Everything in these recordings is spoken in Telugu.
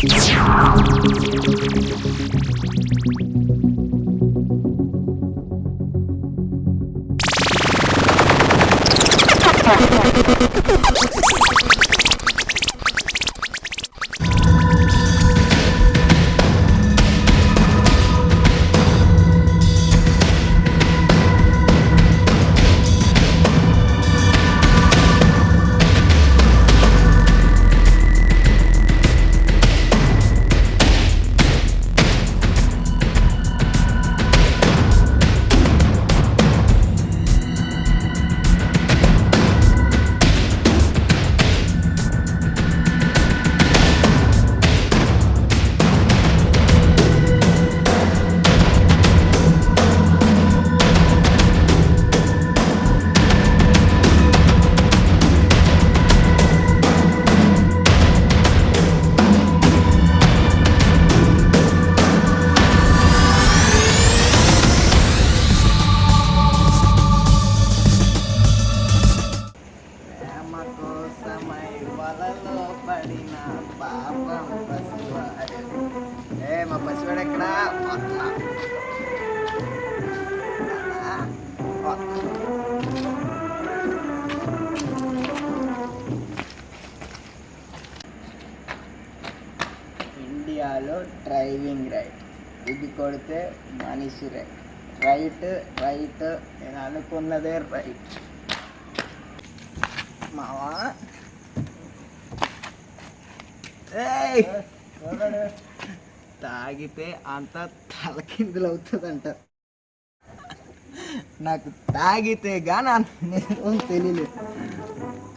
ఇండియాలో డ్రైవింగ్ రైట్, ఇది కొడితే మనిషి రైట్ రైట్ నేను అనుకున్నదే రైట్. మావా తాగితే అంత తలకిందులు అవుతుందంట. నాకు తాగితే గానీ తెలియలేదు.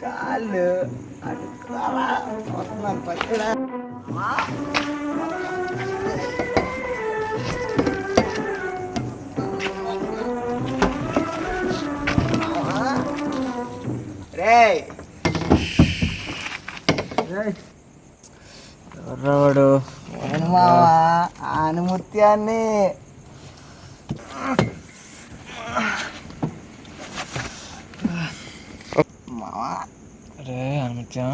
కాళ్ళు అటు వస్తున్నాను పచ్చడా. ఎవరాడు? ఆనుమూర్త్యాన్ని. అరే అనుమత్యం,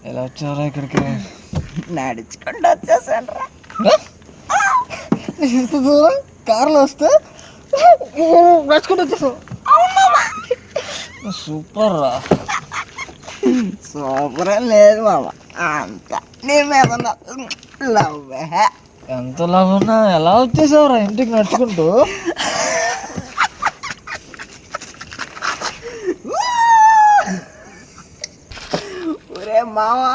ఎలా వచ్చారా ఇక్కడికి? నడుచుకుంటూ వచ్చేసాను రా. ఇంత దూరం కార్లో వస్తే నడుచుకుంటూ వచ్చేసావు. సూపర్ రా. సూపర్ లేదు మామ, అంత నీ మీద లవ్. ఎంత లవ్ ఉన్నా ఎలా వచ్చేసావురా ఇంటికి నడుచుకుంటూ? ఒరే మావా,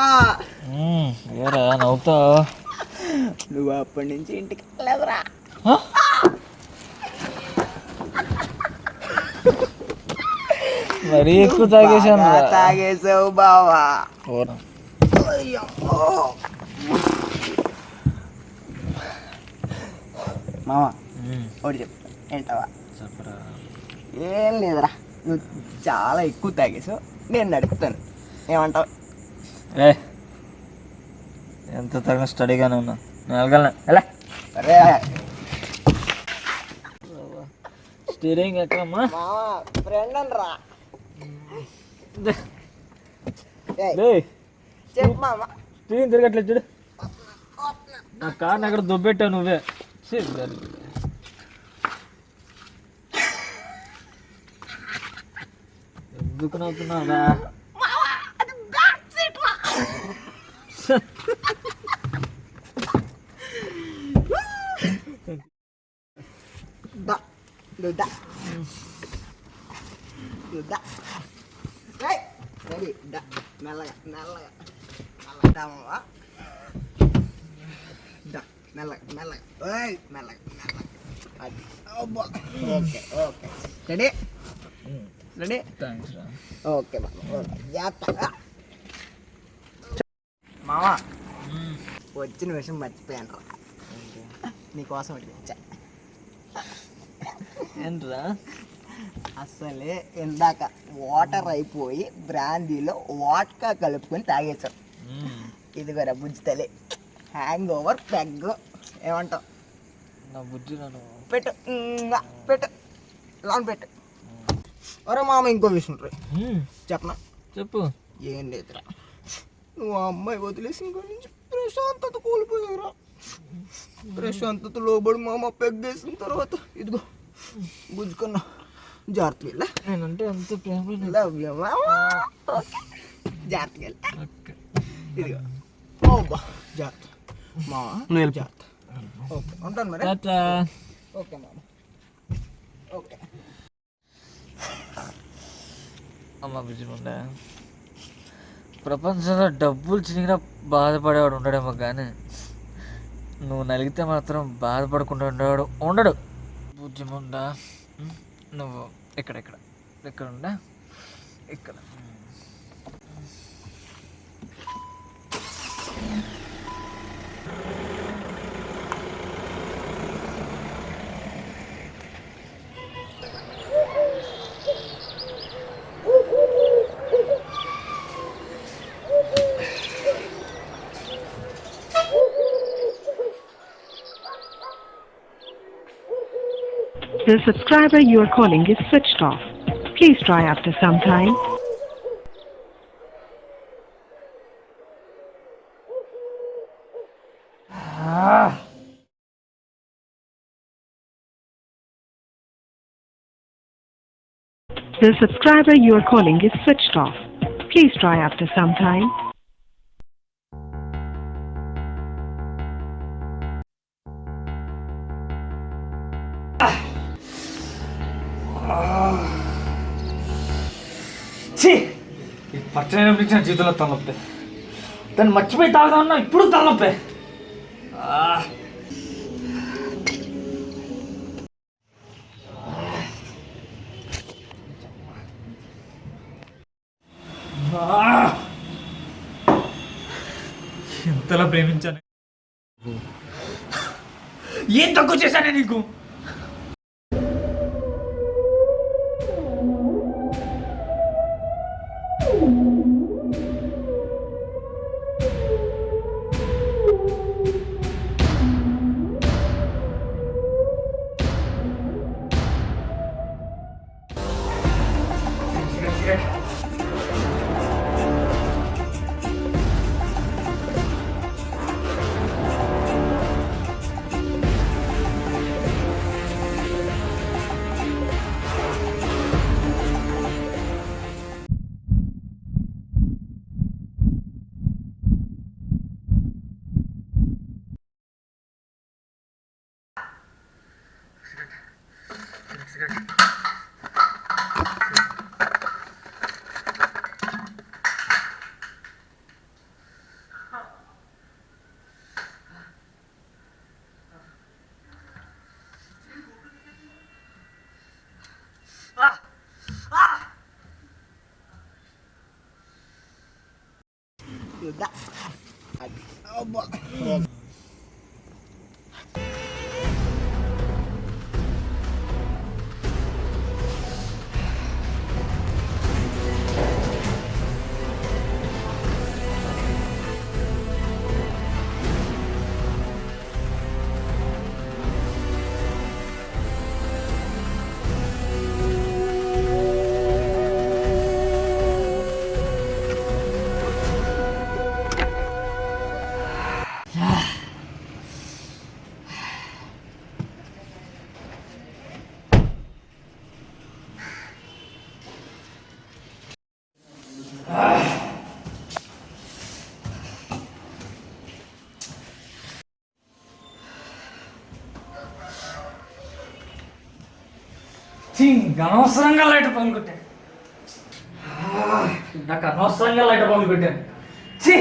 ఏరా నవ్వుతావు? నువ్వు అప్పటి నుంచి ఇంటికి వెళ్ళదురా. మరీ ఎక్కువ తాగేసావు బావా. మామ ఒకటి చెప్తా ఏంటవా? చెప్పరా. ఏం లేదురా, నువ్వు చాలా ఎక్కువ తాగేసావు, నేను నడుపుతాను, ఏమంటావు? ఎంత తగిన స్టడీగానే ఉన్నా, నేను వెళ్ళగలను. ఎలా? అరే స్టీరింగ్ ఎక్కమ్మా. ఫ్రెండ్ అనరా. చెప్పు మామ. స్టీరింగ్ తిరగట్లేదు చూడు. నా కార్ని అక్కడ దుబ్బెట్టావు నువ్వే. ఎందుకు నవ్వుతున్నావురా? మెల్లగా మెల్లగా మెల్లగా మెల్లగా మెల్లగా అది. Okay okay, ready ready. Thanks రా. ఓకే మామా, వచ్చిన విషయం మర్చిపోయాను రా. నీకోసం వచ్చా. ఏంట్రా? అసలే ఇందాక వాటర్ అయిపోయి బ్రాందీలో వాట్కా కలుపుకొని తాగేసాం. ఇదిగోరా బుజ్జితలే, హ్యాంగ్ ఓవర్ పెగ్. ఏమంటావు? నా బుజ్జి నన్ను పెట్టు పెట్టు, లోన్ పెట్టు. ఒరే మామ, ఇంకో విషయం రా చెప్పనా? చెప్పు. ఏం లేదురా, నువ్వు ఆ అమ్మాయి వదిలేసి ఇంకో నుంచి ప్రశాంతత కోల్పోయారా? ప్రశాంతత లోబడి మామ పెగ్గేసిన తర్వాత ఇదిగో గుంజుకున్నా. జాగ్రత్తగా వెళ్ళా. నేనంటే ఎంత ప్రేమ. లవ్ యూ మామ. జాగ్రత్తగా వెళ్ళా. ఇదిగో ఓబ్బా జాగ్రత్త మామ. జాగ్రత్త. ఓకే ఉంటాను మరి. ఓకే మామ. ఓకే అమ్మ బుజ్జిముండా, ప్రపంచంలో డబ్బులు చినిగినా బాధపడేవాడు ఉండడేమో కానీ నువ్వు నలిగితే మాత్రం బాధపడకుండా ఉండేవాడు ఉండడు. బుజ్జిముండా, నువ్వు ఇక్కడ ఉండా. ఇక్కడ The subscriber you are calling is switched off. Please try after some time. The subscriber you are calling is switched off. Please try after some time. ఛీ, ఈ పచ్చని నా జీవితంలో తలనొప్పి. దాన్ని మర్చిపోయి తాగుతా ఉన్నా, ఇప్పుడు తలనొప్పి. ఎంతలా ప్రేమించాను. ఏం తక్కువ చేశానే నీకు? అబ్బా అనవసరంగా లైట్ పనులు కొట్టాను. నాకు అనవసరంగా లైట్ పనులు కొట్టాను. ఛీ,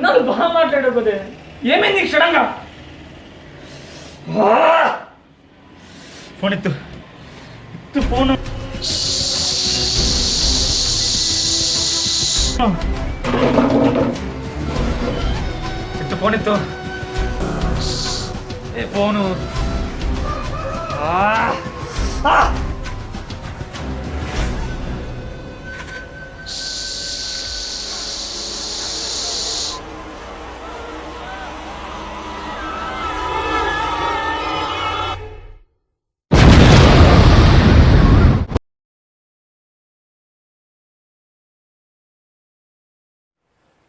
నన్ను బాగా మాట్లాడకపోతే ఏమైంది క్షణంగా? ఫోన్ ఎత్తు ఫోను. ఫోన్ ఎత్తు. ఏ ఫోను.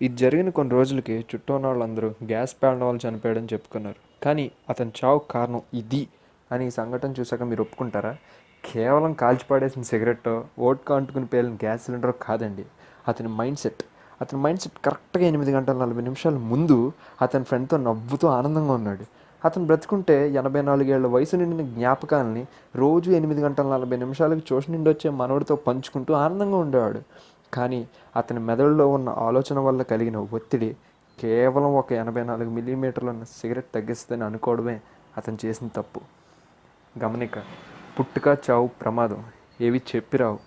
ఇది జరిగిన కొన్ని రోజులకి చుట్టూ ఉన్న వాళ్ళందరూ గ్యాస్ పేలిన వాళ్ళు చనిపోయాడని చెప్పుకున్నారు. కానీ అతని చావు కారణం ఇది అని ఈ సంఘటన చూసాక మీరు ఒప్పుకుంటారా? కేవలం కాల్చిపాడేసిన సిగరెట్టో ఓట్కా అంటుకుని పేలిన గ్యాస్ సిలిండర్ కాదండి. అతని మైండ్ సెట్ కరెక్ట్గా 8 గంటల 40 నిమిషాల ముందు అతని ఫ్రెండ్తో నవ్వుతూ ఆనందంగా ఉన్నాడు. అతను బ్రతుకుంటే 84 ఏళ్ల వయసు నిండిన జ్ఞాపకాలని రోజు 8 గంటల 40 నిమిషాలకు చూసి నుండి వచ్చే మనవడితో పంచుకుంటూ ఆనందంగా ఉండేవాడు. కానీ అతని మెదడులో ఉన్న ఆలోచన వల్ల కలిగిన ఒత్తిడి కేవలం ఒక 84 మిల్లీమీటర్లు ఉన్న సిగరెట్ తగ్గిస్తుందని అనుకోవడమే అతను చేసిన తప్పు. గమనిక, పుట్టుక చావు ప్రమాదం ఏవి చెప్పిరావు,